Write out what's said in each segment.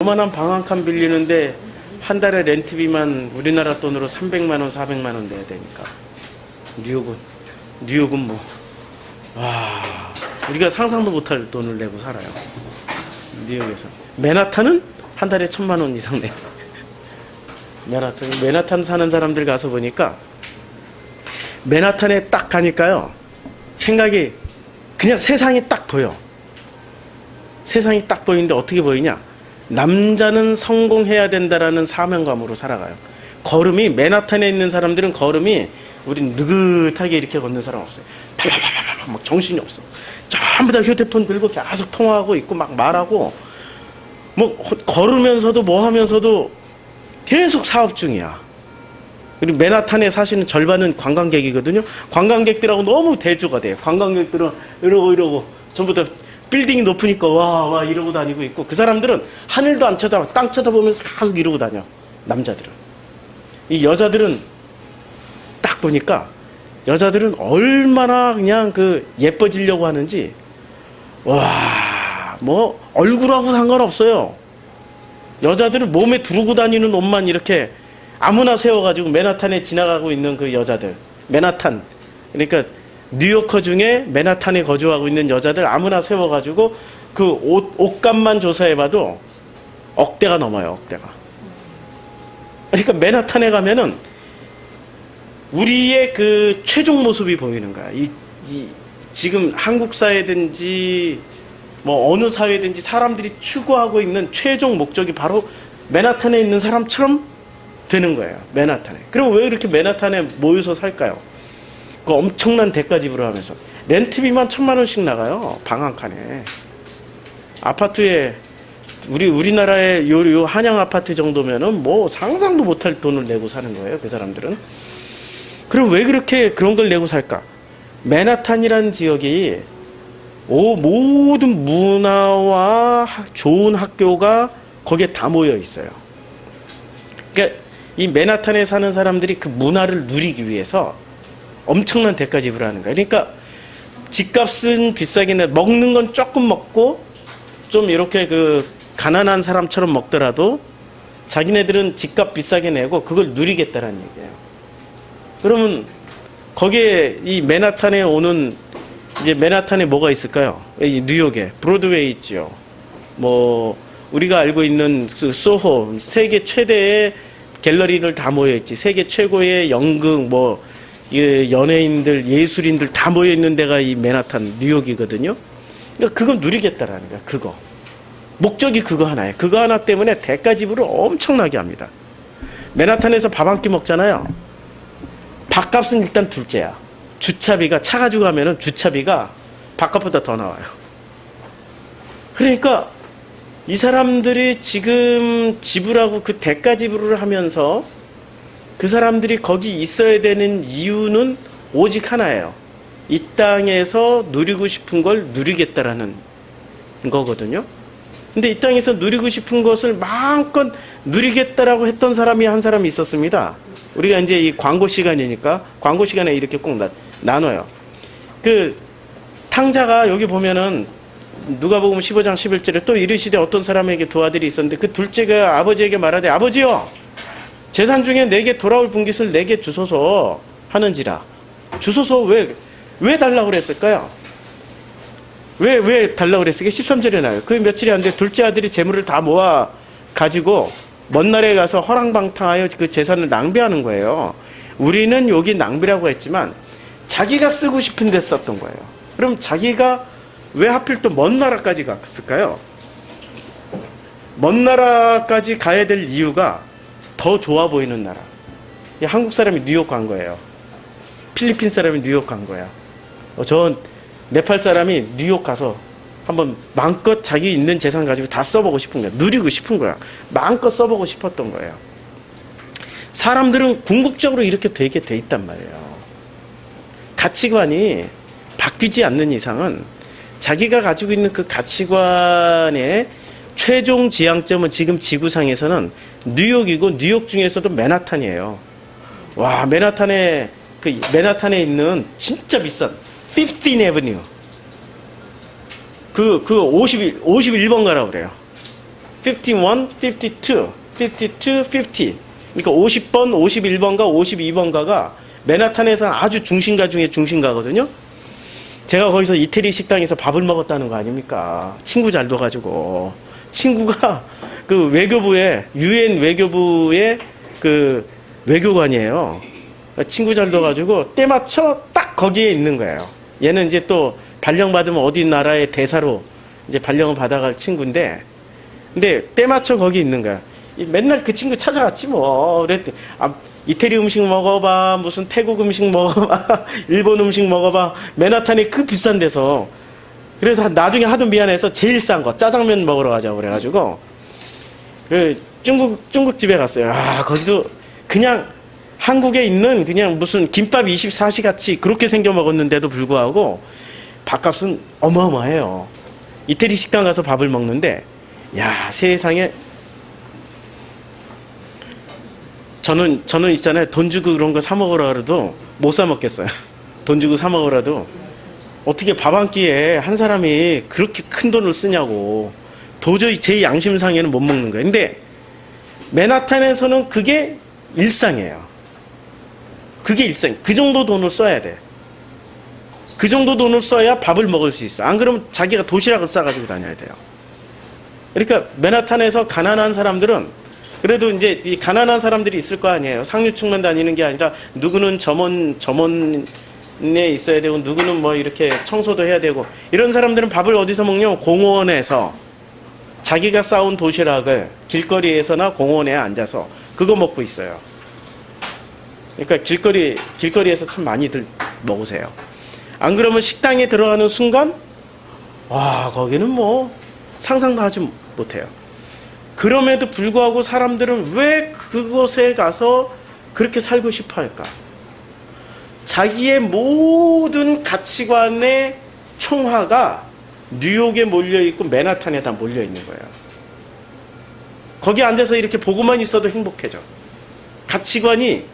그만한 방 한 칸 빌리는데 한 달에 렌트비만 우리나라 돈으로 300만 원, 400만 원 내야 되니까. 뉴욕은 뭐, 와, 우리가 상상도 못할 돈을 내고 살아요. 뉴욕에서. 맨하탄은 한 달에 1,000만 원 이상 내. 맨하탄 사는 사람들 가서 보니까 맨하탄에 딱 가니까요, 생각이 그냥 세상이 딱 보여. 세상이 딱 보이는데 어떻게 보이냐? 남자는 성공해야 된다라는 사명감으로 살아가요. 걸음이, 맨하탄에 있는 사람들은 걸음이, 우린 느긋하게 이렇게 걷는 사람 없어요. 파파파파파 막 정신이 없어. 전부 다 휴대폰 들고 계속 통화하고 있고 막 말하고, 뭐 걸으면서도 뭐 하면서도 계속 사업 중이야. 그리고 맨하탄에 사시는 절반은 관광객이거든요. 관광객들하고 너무 대조가 돼요. 관광객들은 이러고 전부 다 빌딩이 높으니까 와 이러고 다니고 있고, 그 사람들은 하늘도 안 쳐다봐, 땅 쳐다보면서 계속 이러고 다녀. 남자들은. 이 여자들은 딱 보니까 여자들은 얼마나 그냥 그 예뻐지려고 하는지, 와, 뭐 얼굴하고 상관없어요. 여자들은 몸에 두르고 다니는 옷만 이렇게 아무나 세워가지고 맨하탄에 지나가고 있는 그 여자들, 맨하탄, 그러니까 뉴요커 중에 맨하탄에 거주하고 있는 여자들 아무나 세워가지고 그 옷값만 조사해봐도 억대가 넘어요. 억대가. 그러니까 맨하탄에 가면은 우리의 그 최종 모습이 보이는 거야. 지금 한국 사회든지 뭐 어느 사회든지 사람들이 추구하고 있는 최종 목적이 바로 맨하탄에 있는 사람처럼 되는 거예요. 맨하탄에. 그럼 왜 이렇게 맨하탄에 모여서 살까요? 그 엄청난 대가집으로 하면서 렌트비만 1,000만 원씩 나가요. 방 한 칸에. 아파트에 우리나라의 요 한양 아파트 정도면은 뭐 상상도 못할 돈을 내고 사는 거예요. 그 사람들은. 그럼 왜 그렇게 그런 걸 내고 살까? 맨하탄이라는 지역이 모든 문화와 좋은 학교가 거기에 다 모여 있어요. 그러니까 이 맨하탄에 사는 사람들이 그 문화를 누리기 위해서 엄청난 대가 지불을 하는 거예요. 그러니까 집값은 비싸긴 해. 먹는 건 조금 먹고 좀 이렇게 그 가난한 사람처럼 먹더라도 자기네들은 집값 비싸게 내고 그걸 누리겠다라는 얘기예요. 그러면 거기에 이 맨하탄에 오는, 이제 맨하탄에 뭐가 있을까요? 이 뉴욕에 브로드웨이 있죠. 뭐 우리가 알고 있는 그 소호, 세계 최대의 갤러리들 다 모여 있지. 세계 최고의 연극, 뭐 연예인들, 예술인들 다 모여 있는 데가 이 맨하탄, 뉴욕이거든요. 그러니까 그걸 누리겠다라는 거야. 그거 목적이 그거 하나예요. 그거 하나 때문에 대가 지불을 엄청나게 합니다. 맨하탄에서 밥 한 끼 먹잖아요. 밥값은 일단 둘째야. 주차비가, 차 가지고 가면은 주차비가 밥값보다 더 나와요. 그러니까 이 사람들이 지금 지불하고 그 대가 지불을 하면서 그 사람들이 거기 있어야 되는 이유는 오직 하나예요. 이 땅에서 누리고 싶은 걸 누리겠다라는 거거든요. 근데 이 땅에서 누리고 싶은 것을 마음껏 누리겠다라고 했던 사람이 한 사람이 있었습니다. 우리가 이제 이 광고 시간이니까 광고 시간에 이렇게 꼭 나눠요. 그 탕자가 여기 보면은 누가복음 15장 11절에 또 이르시되 어떤 사람에게 두 아들이 있었는데 그 둘째가 아버지에게 말하되 아버지여 재산 중에 내게 돌아올 분깃을 내게 주소서 하는지라. 주소서 왜 달라고 그랬을까요? 왜 달라고 그랬을까요? 13절에 나와요. 그 며칠이 안 돼 둘째 아들이 재물을 다 모아 가지고 먼 나라에 가서 허랑방탕하여 그 재산을 낭비하는 거예요. 우리는 여기 낭비라고 했지만 자기가 쓰고 싶은 데 썼던 거예요. 그럼 자기가 왜 하필 또 먼 나라까지 갔을까요? 먼 나라까지 가야 될 이유가 더 좋아 보이는 나라. 한국 사람이 뉴욕 간 거예요. 필리핀 사람이 뉴욕 간 거야. 저 네팔 사람이 뉴욕 가서 한번 마음껏 자기 있는 재산 가지고 다 써보고 싶은 거야. 누리고 싶은 거야. 마음껏 써보고 싶었던 거예요. 사람들은 궁극적으로 이렇게 되게 돼 있단 말이에요. 가치관이 바뀌지 않는 이상은 자기가 가지고 있는 그 가치관의 최종 지향점은 지금 지구상에서는 뉴욕이고 뉴욕 중에서도 맨하탄이에요. 와, 맨하탄에 있는 진짜 비싼 15th Avenue 그 51번 가라고 그래요. 51, 52, 52, 50. 그러니까 50번, 51번가 52번가가 맨하탄에서 아주 중심가 중에 중심가거든요. 제가 거기서 이태리 식당에서 밥을 먹었다는 거 아닙니까? 친구 잘 둬가지고. 친구가 그 외교부의, 유엔 외교부의 그 외교관이에요. 친구 잘 둬가지고 때 맞춰 딱 거기에 있는 거예요. 얘는 이제 또 발령 받으면 어디 나라의 대사로 이제 발령을 받아갈 친구인데, 근데 때 맞춰 거기 있는 거야. 맨날 그 친구 찾아갔지 뭐. 그랬더니 이태리 음식 먹어봐, 무슨 태국 음식 먹어봐, 일본 음식 먹어봐, 맨하탄에 그 비싼 데서. 그래서 나중에 하도 미안해서 제일 싼 거 짜장면 먹으러 가자고 그래가지고 그 중국집에 갔어요. 거기도 그냥 한국에 있는 그냥 무슨 김밥 24시 같이 그렇게 생겨 먹었는데도 불구하고 밥값은 어마어마해요. 이태리 식당 가서 밥을 먹는데, 야, 세상에. 저는 있잖아요. 돈 주고 그런 거 사 먹으라 그래도 못 사 먹겠어요. 돈 주고 사 먹으라도. 어떻게 밥 한 끼에 한 사람이 그렇게 큰 돈을 쓰냐고. 도저히 제 양심상에는 못 먹는 거예요. 근데 맨하탄에서는 그게 일상이에요. 그게 일상. 그 정도 돈을 써야 돼. 그 정도 돈을 써야 밥을 먹을 수 있어. 안 그러면 자기가 도시락을 싸가지고 다녀야 돼요. 그러니까 맨하탄에서 가난한 사람들은, 그래도 이제 이 가난한 사람들이 있을 거 아니에요. 상류층만 다니는 게 아니라 누구는 점원에 있어야 되고, 누구는 뭐 이렇게 청소도 해야 되고, 이런 사람들은 밥을 어디서 먹냐면 공원에서 자기가 싸온 도시락을 길거리에서나 공원에 앉아서 그거 먹고 있어요. 그러니까 길거리에서 참 많이들 먹으세요. 안 그러면 식당에 들어가는 순간, 와, 거기는 뭐 상상도 하지 못해요. 그럼에도 불구하고 사람들은 왜 그곳에 가서 그렇게 살고 싶어 할까? 자기의 모든 가치관의 총화가 뉴욕에 몰려있고 맨하탄에 다 몰려있는 거예요. 거기 앉아서 이렇게 보고만 있어도 행복해져. 가치관이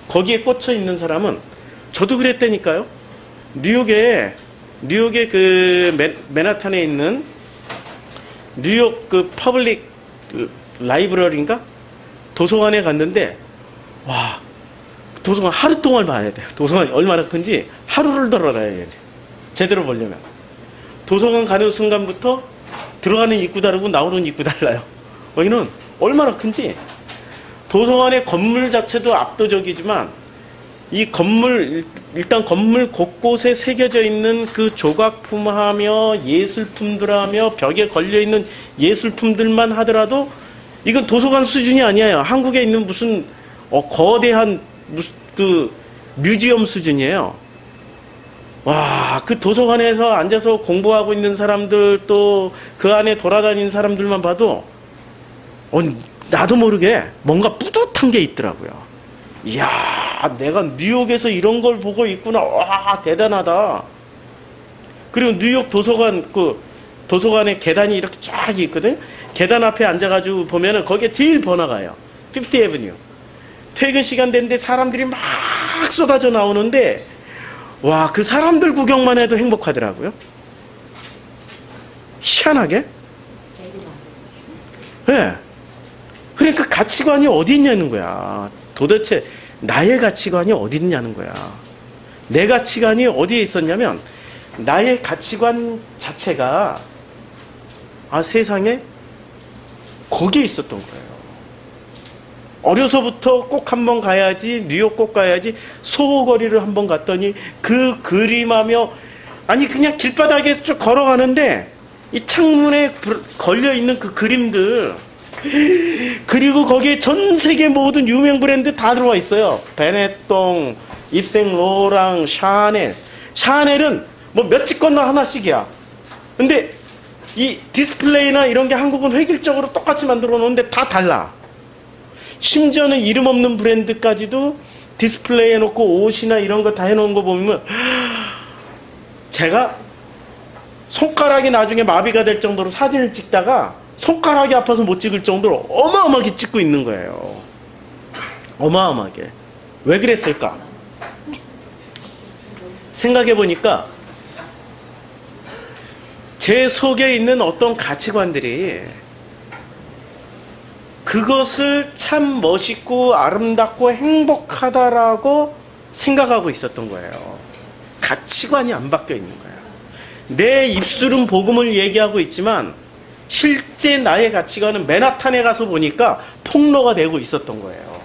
거기에 꽂혀 있는 사람은, 저도 그랬다니까요. 뉴욕에 그 맨하탄에 있는 뉴욕 그 퍼블릭 라이브러리인가? 도서관에 갔는데, 와, 도서관 하루 동안 봐야 돼요. 도서관이 얼마나 큰지 하루를 돌아다녀야 돼. 제대로 보려면. 도서관 가는 순간부터 들어가는 입구 다르고 나오는 입구 달라요. 여기는 얼마나 큰지. 도서관의 건물 자체도 압도적이지만, 이 건물, 일단 건물 곳곳에 새겨져 있는 그 조각품하며 예술품들하며 벽에 걸려있는 예술품들만 하더라도 이건 도서관 수준이 아니에요. 한국에 있는 무슨 거대한 무슨 그 뮤지엄 수준이에요. 와, 그 도서관에서 앉아서 공부하고 있는 사람들, 또 그 안에 돌아다니는 사람들만 봐도 나도 모르게 뭔가 뿌듯한 게 있더라고요. 이야, 내가 뉴욕에서 이런 걸 보고 있구나. 와, 대단하다. 그리고 뉴욕 도서관, 그 도서관에 계단이 이렇게 쫙 있거든. 계단 앞에 앉아가지고 보면은 거기에 제일 번화가예요. 50th Avenue. 퇴근 시간 됐는데 사람들이 막 쏟아져 나오는데, 와, 그 사람들 구경만 해도 행복하더라고요. 희한하게. 네. 그러니까 가치관이 어디 있냐는 거야. 도대체 나의 가치관이 어디 있냐는 거야. 내 가치관이 어디에 있었냐면, 나의 가치관 자체가 세상에 거기에 있었던 거예요. 어려서부터 꼭 한번 가야지, 뉴욕 꼭 가야지, 소호거리를 한번 갔더니 그 그림하며, 아니 그냥 길바닥에서 쭉 걸어가는데 이 창문에 걸려있는 그 그림들, 그리고 거기에 전 세계 모든 유명 브랜드 다 들어와 있어요. 베네똥, 입생로랑, 샤넬. 샤넬은 뭐 몇 집 건너 하나씩이야. 근데 이 디스플레이나 이런 게 한국은 획일적으로 똑같이 만들어 놓는데 다 달라. 심지어는 이름 없는 브랜드까지도 디스플레이 해놓고 옷이나 이런 거 다 해놓은 거 보면, 제가 손가락이 나중에 마비가 될 정도로 사진을 찍다가 손가락이 아파서 못 찍을 정도로 어마어마하게 찍고 있는 거예요. 어마어마하게. 왜 그랬을까? 생각해 보니까 제 속에 있는 어떤 가치관들이 그것을 참 멋있고 아름답고 행복하다라고 생각하고 있었던 거예요. 가치관이 안 바뀌어 있는 거예요. 내 입술은 복음을 얘기하고 있지만 실제 나의 가치관은 맨하탄에 가서 보니까 폭로가 되고 있었던 거예요.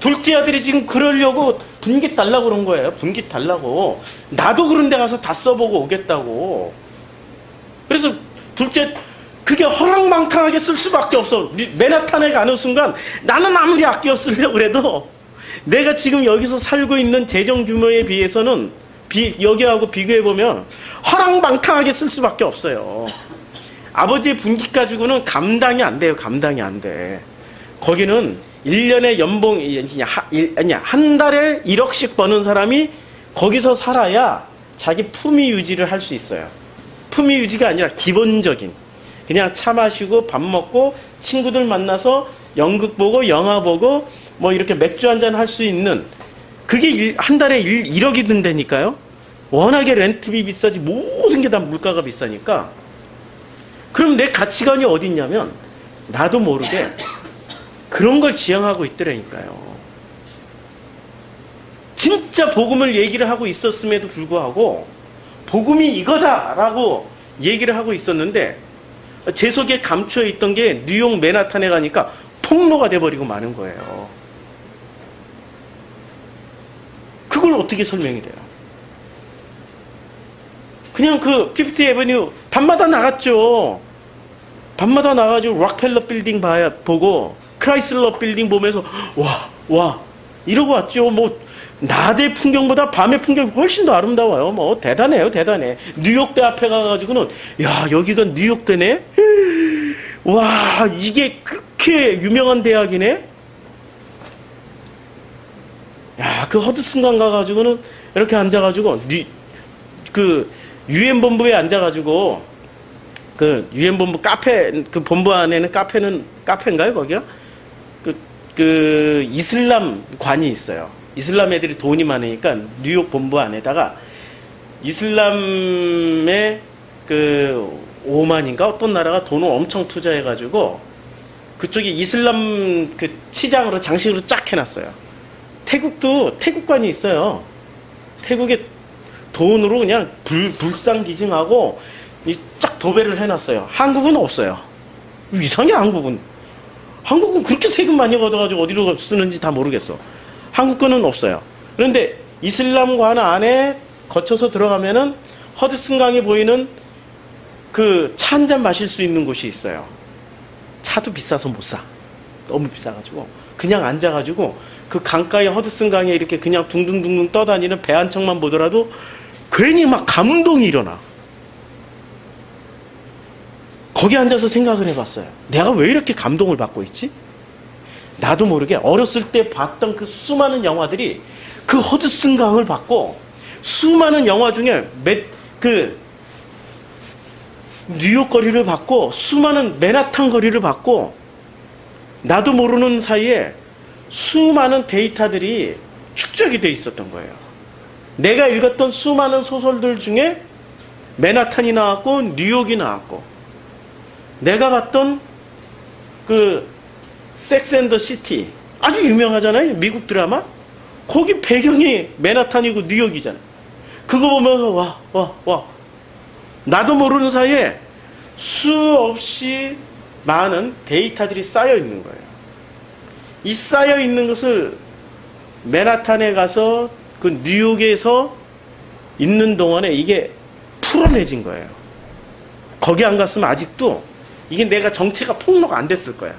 둘째 아들이 지금 그러려고 분깃 달라고 그런 거예요. 분깃 달라고. 나도 그런 데 가서 다 써보고 오겠다고. 그래서 둘째, 그게 허랑방탕하게 쓸 수밖에 없어. 맨하탄에 가는 순간 나는 아무리 아껴 쓰려고 해도 내가 지금 여기서 살고 있는 재정 규모에 비해서는 여기하고 비교해보면 허랑방탕하게 쓸 수밖에 없어요. 아버지의 분깃 가지고는 감당이 안 돼요. 감당이 안 돼. 거기는 1년에 연봉, 아니야, 한 달에 1억씩 버는 사람이 거기서 살아야 자기 품위 유지를 할 수 있어요. 품위 유지가 아니라 기본적인. 그냥 차 마시고 밥 먹고 친구들 만나서 연극 보고 영화 보고 뭐 이렇게 맥주 한잔 할 수 있는 그게 한 달에 1억이 든다니까요. 워낙에 렌트비 비싸지 모든 게 다 물가가 비싸니까. 그럼 내 가치관이 어디 있냐면 나도 모르게 그런 걸 지향하고 있더라니까요. 진짜 복음을 얘기를 하고 있었음에도 불구하고 복음이 이거다라고 얘기를 하고 있었는데 제 속에 감추어 있던 게 뉴욕 맨하탄에 가니까 폭로가 돼버리고 마는 거예요. 그걸 어떻게 설명이 돼요? 그냥 그 피프티 애버뉴 밤마다 나갔죠. 밤마다 나가지고 록펠러 빌딩 보고 크라이슬러 빌딩 보면서 와 이러고 왔죠. 뭐 낮의 풍경보다 밤의 풍경이 훨씬 더 아름다워요. 뭐 대단해요. 대단해. 뉴욕대 앞에 가가지고는 야 여기가 뉴욕대네. 와 이게 그렇게 유명한 대학이네. 야 그 허드슨강 가가지고는 이렇게 앉아가지고 그 UN 본부에 앉아가지고 그 UN 본부 카페 그 본부 안에는 카페인가요 거기가? 그 이슬람관이 있어요. 이슬람 애들이 돈이 많으니까 뉴욕 본부 안에다가 이슬람의 그 오만인가 어떤 나라가 돈을 엄청 투자해가지고 그쪽이 이슬람 그 치장으로 장식으로 쫙 해놨어요. 태국도 태국관이 있어요. 태국에 돈으로 그냥 불상기증하고 쫙 도배를 해놨어요. 한국은 없어요. 이상해 한국은. 한국은 그렇게 세금 많이 걷어가지고 어디로 쓰는지 다 모르겠어. 한국 거는 없어요. 그런데 이슬람관 안에 거쳐서 들어가면은 허드슨강이 보이는 그 차 한 잔 마실 수 있는 곳이 있어요. 차도 비싸서 못 사. 너무 비싸가지고 그냥 앉아가지고 그 강가에 허드슨강에 이렇게 그냥 둥둥둥둥 떠다니는 배 한 척만 보더라도 괜히 막 감동이 일어나. 거기 앉아서 생각을 해봤어요. 내가 왜 이렇게 감동을 받고 있지? 나도 모르게 어렸을 때 봤던 그 수많은 영화들이 그 허드슨강을 봤고 수많은 영화 중에 그 뉴욕 거리를 봤고 수많은 맨하탄 거리를 봤고 나도 모르는 사이에 수많은 데이터들이 축적이 돼 있었던 거예요. 내가 읽었던 수많은 소설들 중에 맨하탄이 나왔고 뉴욕이 나왔고 내가 봤던 그 섹스 앤 더 시티 아주 유명하잖아요. 미국 드라마. 거기 배경이 맨하탄이고 뉴욕이잖아. 그거 보면서 와 나도 모르는 사이에 수없이 많은 데이터들이 쌓여 있는 거예요. 이 쌓여 있는 것을 맨하탄에 가서 그 뉴욕에서 있는 동안에 이게 풀어내진 거예요. 거기 안 갔으면 아직도 이게 내가 정체가 폭로가 안 됐을 거야.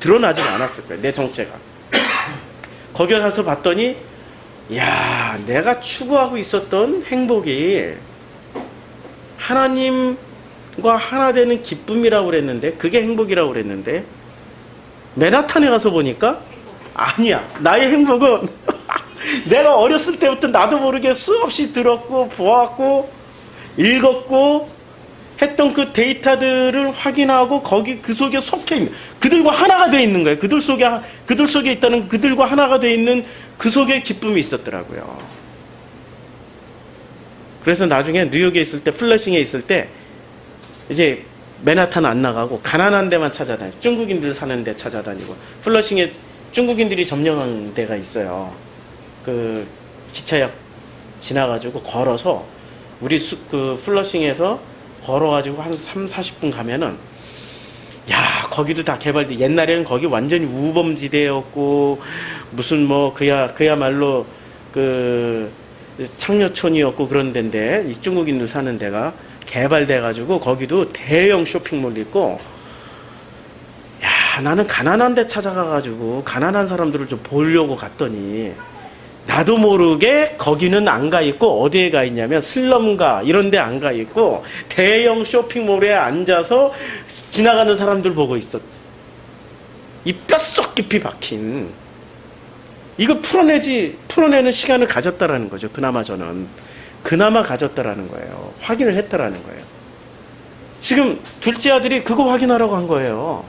드러나지 않았을 거야. 내 정체가. 거기 가서 봤더니 야 내가 추구하고 있었던 행복이 하나님과 하나 되는 기쁨이라고 그랬는데 그게 행복이라고 그랬는데 맨하탄에 가서 보니까 아니야. 나의 행복은 내가 어렸을 때부터 나도 모르게 수없이 들었고 보았고 읽었고 했던 그 데이터들을 확인하고 거기 그 속에 속해 있는 그들과 하나가 되어 있는 거예요. 그들 속에 있다는 그들과 하나가 되어 있는 그 속에 기쁨이 있었더라고요. 그래서 나중에 뉴욕에 있을 때 플러싱에 있을 때 이제 맨하탄 안 나가고 가난한 데만 찾아다니고 중국인들 사는 데 찾아다니고 플러싱에 중국인들이 점령한 데가 있어요. 그 기차역 지나가지고 걸어서 우리 그 플러싱에서 걸어가지고 한 3, 40분 가면은 야 거기도 다 개발돼. 옛날에는 거기 완전히 우범지대였고 무슨 뭐 그야말로 그 창녀촌이었고 그런 데인데 이 중국인들 사는 데가 개발돼가지고 거기도 대형 쇼핑몰 있고 야 나는 가난한 데 찾아가가지고 가난한 사람들을 좀 보려고 갔더니 나도 모르게 거기는 안 가 있고 어디에 가 있냐면 슬럼가 이런 데 안 가 있고 대형 쇼핑몰에 앉아서 지나가는 사람들 보고 있어. 이 뼛속 깊이 박힌 이거 풀어내는 시간을 가졌다라는 거죠. 그나마 가졌다라는 거예요. 확인을 했다라는 거예요. 지금 둘째 아들이 그거 확인하라고 한 거예요.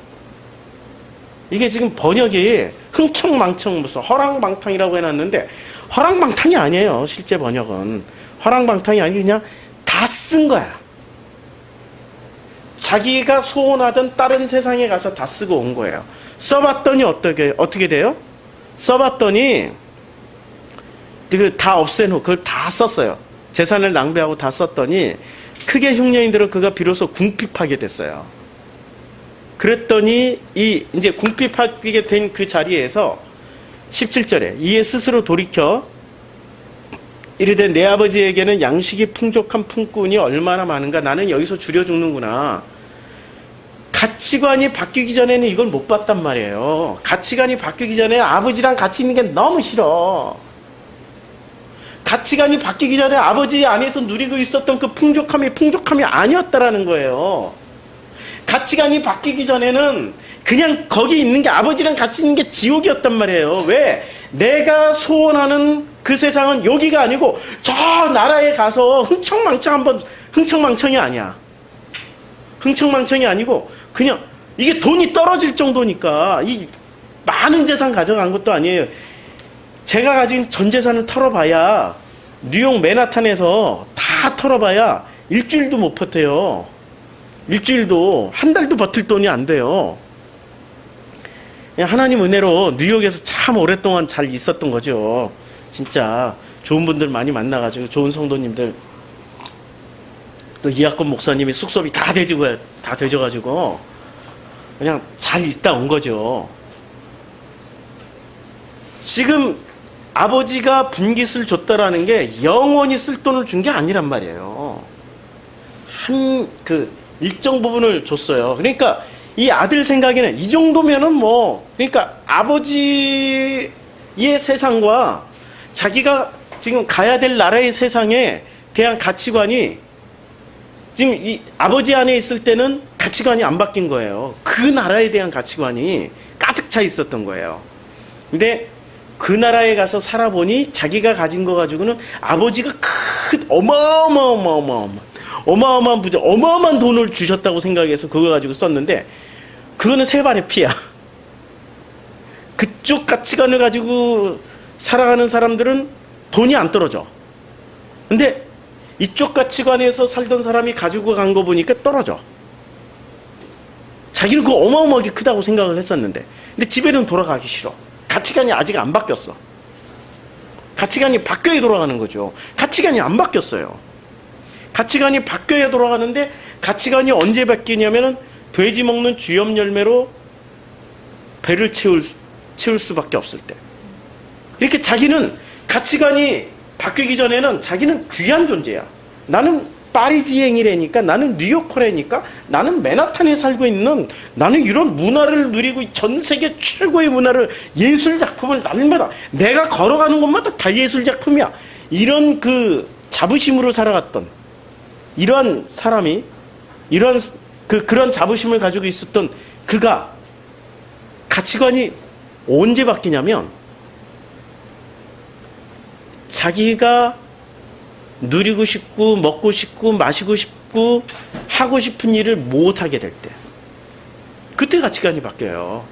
이게 지금 번역이 흥청망청 무슨 허랑방탕이라고 해놨는데 허랑방탕이 아니에요. 실제 번역은 허랑방탕이 아니고 그냥 다 쓴 거야. 자기가 소원하던 다른 세상에 가서 다 쓰고 온 거예요. 써봤더니 어떻게 돼요? 써봤더니 다 없애놓고 그걸 다 썼어요. 재산을 낭비하고 다 썼더니 크게 흉년이 들어 그가 비로소 궁핍하게 됐어요. 그랬더니 이제 궁핍하게 된 그 자리에서 17절에 이에 스스로 돌이켜 이르되 내 아버지에게는 양식이 풍족한 품꾼이 얼마나 많은가. 나는 여기서 줄여 죽는구나. 가치관이 바뀌기 전에는 이걸 못 봤단 말이에요. 가치관이 바뀌기 전에 아버지랑 같이 있는 게 너무 싫어. 가치관이 바뀌기 전에 아버지 안에서 누리고 있었던 그 풍족함이 아니었다라는 거예요. 가치관이 바뀌기 전에는 그냥 거기 있는 게 아버지랑 같이 있는 게 지옥이었단 말이에요. 왜? 내가 소원하는 그 세상은 여기가 아니고 저 나라에 가서 흥청망청이 아니야. 흥청망청이 아니고 그냥 이게 돈이 떨어질 정도니까 이 많은 재산 가져간 것도 아니에요. 제가 가진 전 재산을 털어봐야 뉴욕 맨하탄에서 다 털어봐야 일주일도 못 버텨요. 일주일도 한 달도 버틸 돈이 안 돼요. 하나님 은혜로 뉴욕에서 참 오랫동안 잘 있었던 거죠. 진짜 좋은 분들 많이 만나가지고 좋은 성도님들 또 이학권 목사님이 숙소비 다 대줘가지고 그냥 잘 있다 온 거죠. 지금 아버지가 분깃을 줬다라는 게 영원히 쓸 돈을 준 게 아니란 말이에요. 일정 부분을 줬어요. 그러니까 이 아들 생각에는 이 정도면은 그러니까 아버지의 세상과 자기가 지금 가야 될 나라의 세상에 대한 가치관이 지금 이 아버지 안에 있을 때는 가치관이 안 바뀐 거예요. 그 나라에 대한 가치관이 가득 차 있었던 거예요. 근데 그 나라에 가서 살아보니 자기가 가진 거 가지고는 아버지가 큰 어마어마한 부자, 어마어마한 돈을 주셨다고 생각해서 그거 가지고 썼는데 그거는 세 발의 피야. 그쪽 가치관을 가지고 살아가는 사람들은 돈이 안 떨어져. 근데 이쪽 가치관에서 살던 사람이 가지고 간 거 보니까 떨어져. 자기는 그거 어마어마하게 크다고 생각을 했었는데 근데 집에는 돌아가기 싫어. 가치관이 아직 안 바뀌었어. 가치관이 바뀌어야 돌아가는 거죠. 가치관이 안 바뀌었어요. 가치관이 바뀌어야 돌아가는데 가치관이 언제 바뀌냐면은 돼지 먹는 쥐염 열매로 배를 채울 수밖에 없을 때. 이렇게 자기는 가치관이 바뀌기 전에는 자기는 귀한 존재야. 나는 파리지앵이라니까, 나는 뉴요커라니까, 나는 맨하탄에 살고 있는, 나는 이런 문화를 누리고 전 세계 최고의 문화를, 예술 작품을 날마다 내가 걸어가는 곳마다 다 예술 작품이야. 이런 그 자부심으로 살아갔던 이러한 사람이 그런 자부심을 가지고 있었던 그가 가치관이 언제 바뀌냐면 자기가 누리고 싶고 먹고 싶고 마시고 싶고 하고 싶은 일을 못하게 될 때 그때 가치관이 바뀌어요.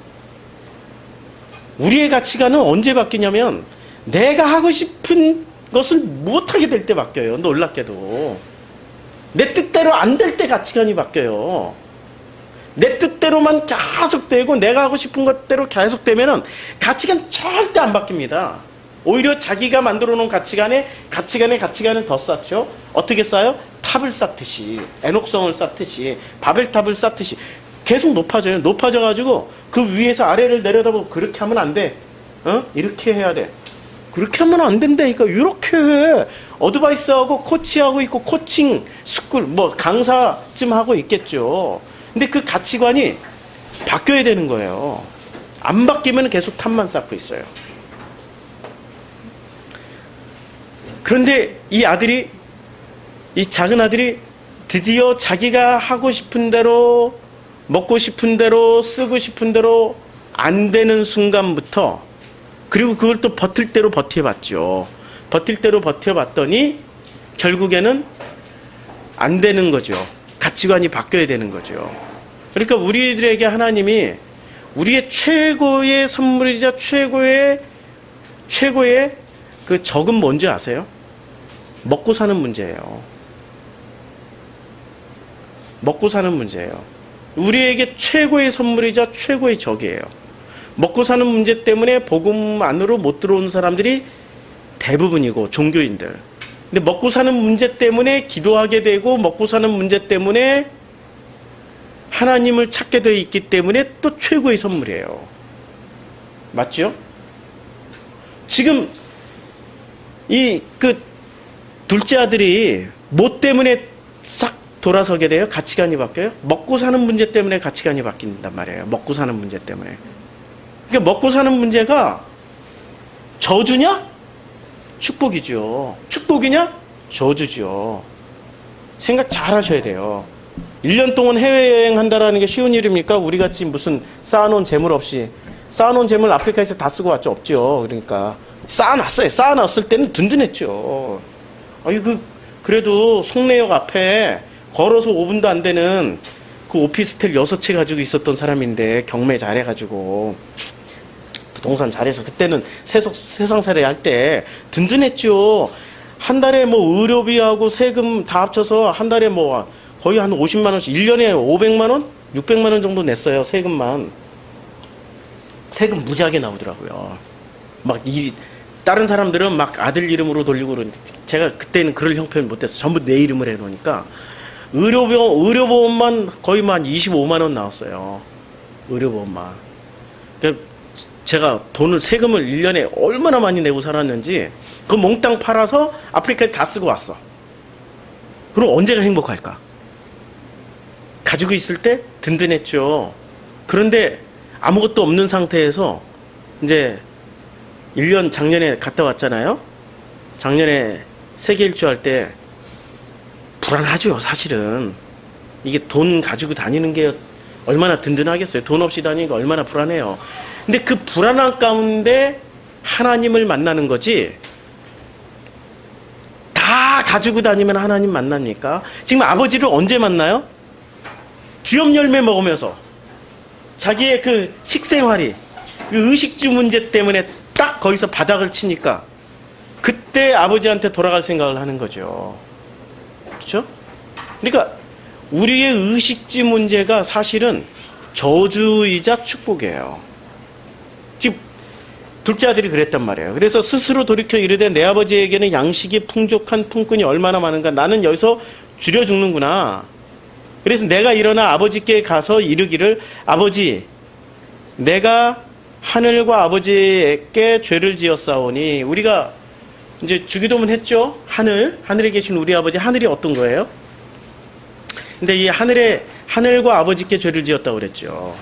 우리의 가치관은 언제 바뀌냐면 내가 하고 싶은 것을 못하게 될 때 바뀌어요. 놀랍게도 내 뜻대로 안 될 때 가치관이 바뀌어요. 내 뜻대로만 계속 되고 내가 하고 싶은 것대로 계속 되면은 가치관 절대 안 바뀝니다. 오히려 자기가 만들어 놓은 가치관을 더 쌓죠. 어떻게 쌓아요? 탑을 쌓듯이, 애녹성을 쌓듯이, 바벨탑을 쌓듯이 계속 높아져요. 높아져가지고 그 위에서 아래를 내려다보고 그렇게 하면 안 돼. 이렇게 해야 돼. 그렇게 하면 안 된다니까. 이렇게 해. 어드바이스하고 코치하고 있고 코칭 스쿨 뭐 강사쯤 하고 있겠죠. 근데 그 가치관이 바뀌어야 되는 거예요. 안 바뀌면 계속 탑만 쌓고 있어요. 그런데 이 작은 아들이 드디어 자기가 하고 싶은 대로, 먹고 싶은 대로, 쓰고 싶은 대로 안 되는 순간부터, 그리고 그걸 또 버틸 대로 버텨봤죠. 버틸 대로 버텨봤더니 결국에는 안 되는 거죠. 가치관이 바뀌어야 되는 거죠. 그러니까 우리들에게 하나님이 우리의 최고의 선물이자 최고의 그 적은 뭔지 아세요? 먹고 사는 문제예요. 먹고 사는 문제예요. 우리에게 최고의 선물이자 최고의 적이에요. 먹고 사는 문제 때문에 복음 안으로 못 들어온 사람들이 대부분이고, 종교인들. 근데 먹고 사는 문제 때문에 기도하게 되고, 먹고 사는 문제 때문에 하나님을 찾게 되어 있기 때문에 또 최고의 선물이에요. 맞죠? 지금 둘째 아들이 뭐 때문에 싹 돌아서게 돼요? 가치관이 바뀌어요? 먹고 사는 문제 때문에 가치관이 바뀐단 말이에요. 먹고 사는 문제 때문에. 그러니까 먹고 사는 문제가 저주냐? 축복이죠. 축복이냐? 저주죠. 생각 잘 하셔야 돼요. 1년 동안 해외여행 한다라는 게 쉬운 일입니까? 우리같이 무슨 쌓아놓은 재물 없이. 쌓아놓은 재물 아프리카에서 다 쓰고 왔죠? 없죠. 그러니까 쌓아놨어요. 쌓아놨을 때는 든든했죠. 그래도 송내역 앞에 걸어서 5분도 안 되는 그 오피스텔 6채 가지고 있었던 사람인데, 경매 잘해가지고 부동산 잘해서 그때는 세상살이 할 때 든든했죠. 한 달에 뭐 의료비하고 세금 다 합쳐서 한 달에 뭐 거의 한 50만 원씩, 1년에 500만 원? 600만 원 정도 냈어요. 세금만. 세금 무지하게 나오더라고요. 다른 사람들은 막 아들 이름으로 돌리고 그러는데, 제가 그때는 그럴 형편을 못해서 전부 내 이름을 해놓으니까 의료보험만 거의 한 25만 원 나왔어요. 의료보험만. 제가 세금을 1년에 얼마나 많이 내고 살았는지 그 몽땅 팔아서 아프리카에 다 쓰고 왔어. 그럼 언제가 행복할까? 가지고 있을 때 든든했죠. 그런데 아무것도 없는 상태에서 이제 1년 작년에 갔다 왔잖아요. 작년에 세계 일주 할 때 불안하죠, 사실은. 이게 돈 가지고 다니는 게 얼마나 든든하겠어요. 돈 없이 다니니까 얼마나 불안해요. 근데 그 불안한 가운데 하나님을 만나는 거지, 다 가지고 다니면 하나님 만납니까? 지금 아버지를 언제 만나요? 주엽 열매 먹으면서 자기의 그 식생활이, 그 의식주 문제 때문에 딱 거기서 바닥을 치니까 그때 아버지한테 돌아갈 생각을 하는 거죠. 그렇죠? 그러니까 우리의 의식주 문제가 사실은 저주이자 축복이에요. 지금 둘째 아들이 그랬단 말이에요. 그래서 스스로 돌이켜 이르되 내 아버지에게는 양식이 풍족한 품꾼이 얼마나 많은가. 나는 여기서 줄여 죽는구나. 그래서 내가 일어나 아버지께 가서 이르기를, 아버지, 내가 하늘과 아버지께 죄를 지었사오니. 우리가 이제 주기도문 했죠. 하늘에 계신 우리 아버지. 하늘이 어떤 거예요? 근데 이 하늘과 아버지께 죄를 지었다고 그랬죠.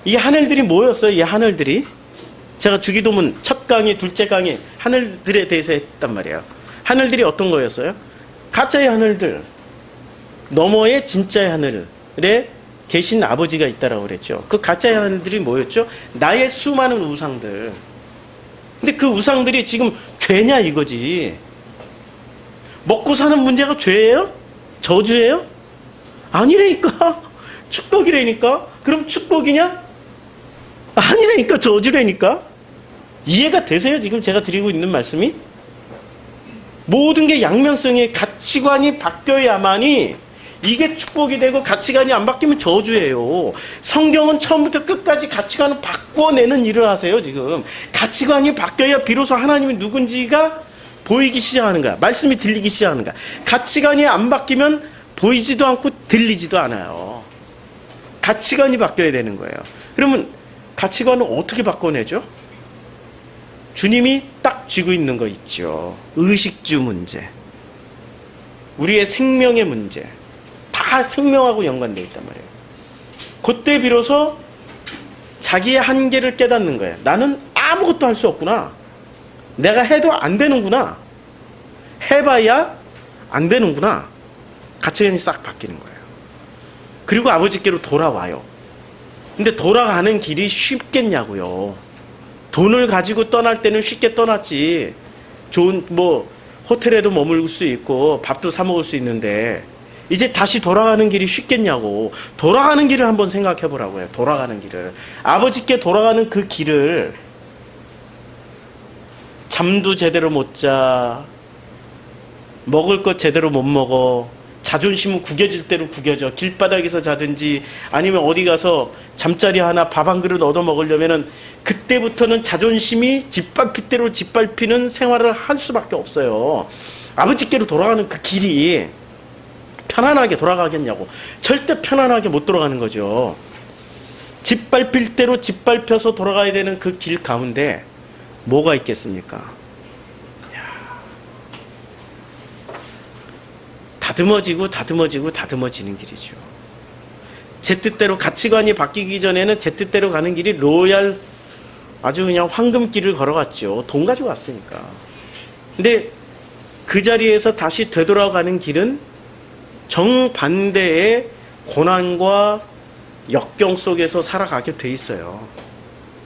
이 하늘들이 뭐였어요? 이 하늘들이, 제가 주기도문 첫 강의, 둘째 강의 하늘들에 대해서 했단 말이에요. 하늘들이 어떤 거였어요? 가짜의 하늘들, 너머의 진짜의 하늘에 계신 아버지가 있다라고 그랬죠. 그 가짜의 하늘들이 뭐였죠? 나의 수많은 우상들. 근데 그 우상들이 지금 죄냐 이거지. 먹고 사는 문제가 죄예요? 저주예요? 아니라니까. 축복이라니까. 그럼 축복이냐? 아니라니까. 저주라니까. 이해가 되세요? 지금 제가 드리고 있는 말씀이? 모든 게 양면성의 가치관이 바뀌어야만이 이게 축복이 되고 가치관이 안 바뀌면 저주예요. 성경은 처음부터 끝까지 가치관을 바꿔내는 일을 하세요. 지금 가치관이 바뀌어야 비로소 하나님이 누군지가 보이기 시작하는 거야. 말씀이 들리기 시작하는 거야. 가치관이 안 바뀌면 보이지도 않고 들리지도 않아요. 가치관이 바뀌어야 되는 거예요. 그러면 가치관을 어떻게 바꿔내죠? 주님이 딱 쥐고 있는 거 있죠. 의식주 문제, 우리의 생명의 문제, 다 생명하고 연관되어 있단 말이에요. 그때 비로소 자기의 한계를 깨닫는 거예요. 나는 아무것도 할 수 없구나. 내가 해도 안 되는구나. 해봐야 안 되는구나. 가치관이 싹 바뀌는 거예요. 그리고 아버지께로 돌아와요. 근데 돌아가는 길이 쉽겠냐고요. 돈을 가지고 떠날 때는 쉽게 떠났지. 좋은 호텔에도 머물 수 있고 밥도 사 먹을 수 있는데 이제 다시 돌아가는 길이 쉽겠냐고. 돌아가는 길을 한번 생각해 보라고요. 돌아가는 길을. 아버지께 돌아가는 그 길을 잠도 제대로 못 자, 먹을 것 제대로 못 먹어, 자존심은 구겨질 대로 구겨져. 길바닥에서 자든지 아니면 어디 가서 잠자리 하나 밥 한 그릇 얻어 먹으려면은 그때부터는 자존심이 짓밟힐 대로 짓밟히는 생활을 할 수밖에 없어요. 아버지께로 돌아가는 그 길이 편안하게 돌아가겠냐고. 절대 편안하게 못 돌아가는 거죠. 짓밟힐 대로 짓밟혀서 돌아가야 되는 그 길 가운데 뭐가 있겠습니까? 다듬어지는 길이죠. 제 뜻대로 가치관이 바뀌기 전에는 제 뜻대로 가는 길이 로얄 아주 그냥 황금길을 걸어갔죠. 돈 가지고 왔으니까. 근데 그 자리에서 다시 되돌아가는 길은 정반대의 고난과 역경 속에서 살아가게 돼 있어요.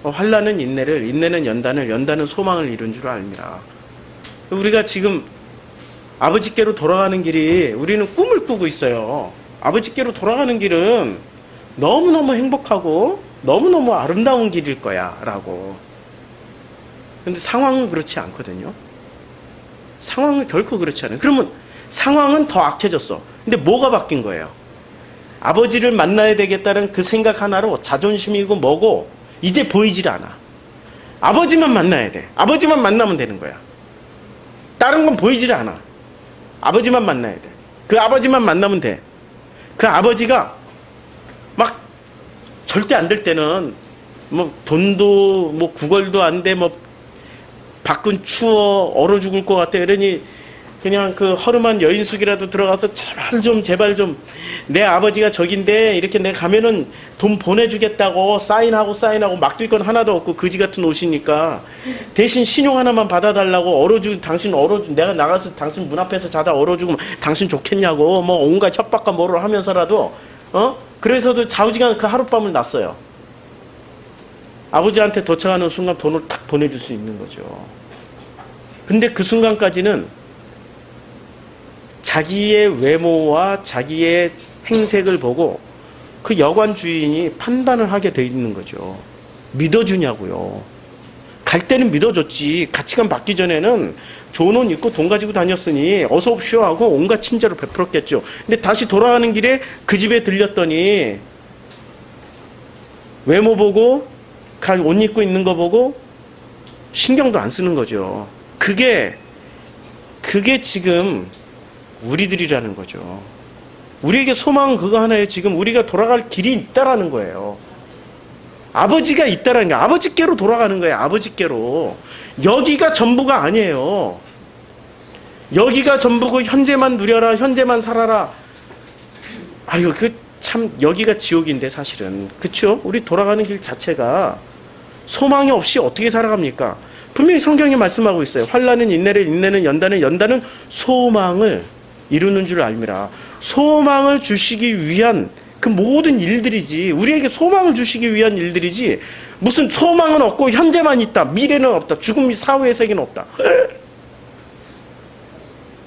환난은 인내를, 인내는 연단을, 연단은 소망을 이룬 줄 압니다. 우리가 지금 아버지께로 돌아가는 길이, 우리는 꿈을 꾸고 있어요. 아버지께로 돌아가는 길은 너무너무 행복하고 너무너무 아름다운 길일 거야 라고. 근데 상황은 그렇지 않거든요. 상황은 결코 그렇지 않아요. 그러면 상황은 더 악해졌어. 근데 뭐가 바뀐 거예요? 아버지를 만나야 되겠다는 그 생각 하나로 자존심이고 뭐고 이제 보이질 않아. 아버지만 만나야 돼. 아버지만 만나면 되는 거야. 다른 건 보이질 않아. 아버지만 만나야 돼. 그 아버지만 만나면 돼. 그 아버지가 막 절대 안 될 때는 돈도 구걸도 안 돼, 밖은 추워 얼어 죽을 것 같아. 이러니 그냥 그 허름한 여인숙이라도 들어가서 제발 좀 내 아버지가 저긴데 이렇게 내가 가면은 돈 보내주겠다고 사인하고 맡길 건 하나도 없고 거지 같은 옷이니까 대신 신용 하나만 받아달라고 내가 나가서 당신 문 앞에서 자다 얼어 죽으면 당신 좋겠냐고 온갖 협박과 뭐를 하면서라도 그래서도 좌우지간 그 하룻밤을 났어요. 아버지한테 도착하는 순간 돈을 탁 보내줄 수 있는 거죠. 근데 그 순간까지는 자기의 외모와 자기의 행색을 보고 그 여관 주인이 판단을 하게 돼 있는 거죠. 믿어주냐고요. 갈 때는 믿어줬지. 가치관 받기 전에는 좋은 옷 입고 돈 가지고 다녔으니 어서 옵쇼 하고 온갖 친절을 베풀었겠죠. 근데 다시 돌아가는 길에 그 집에 들렸더니 외모 보고 옷 입고 있는 거 보고 신경도 안 쓰는 거죠. 그게 지금 우리들이라는 거죠. 우리에게 소망은 그거 하나예요. 지금 우리가 돌아갈 길이 있다라는 거예요. 아버지가 있다라는 거예요. 아버지께로 돌아가는 거예요. 아버지께로. 여기가 전부가 아니에요. 여기가 전부고 현재만 누려라, 현재만 살아라. 아유, 참 여기가 지옥인데 사실은. 그렇죠? 우리 돌아가는 길 자체가 소망이 없이 어떻게 살아갑니까? 분명히 성경이 말씀하고 있어요. 환난은 인내를, 인내는 연단을, 연단은 소망을 이루는 줄 알미라. 소망을 주시기 위한 그 모든 일들이지, 우리에게 소망을 주시기 위한 일들이지, 무슨 소망은 없고 현재만 있다, 미래는 없다, 죽음이 사후의 세계는 없다.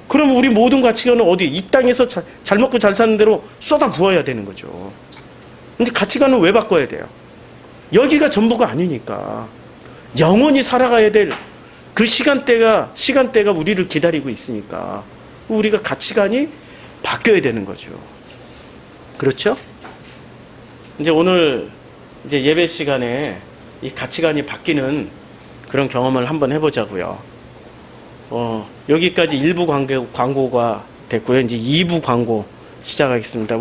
그럼 우리 모든 가치관은 어디? 이 땅에서 잘 먹고 잘 사는 대로 쏟아 부어야 되는 거죠. 근데 가치관은 왜 바꿔야 돼요? 여기가 전부가 아니니까. 영원히 살아가야 될 그 시간대가 우리를 기다리고 있으니까 우리가 가치관이 바뀌어야 되는 거죠. 그렇죠? 이제 오늘 이제 예배 시간에 이 가치관이 바뀌는 그런 경험을 한번 해보자고요. 여기까지 1부 광고가 됐고요. 이제 2부 광고 시작하겠습니다.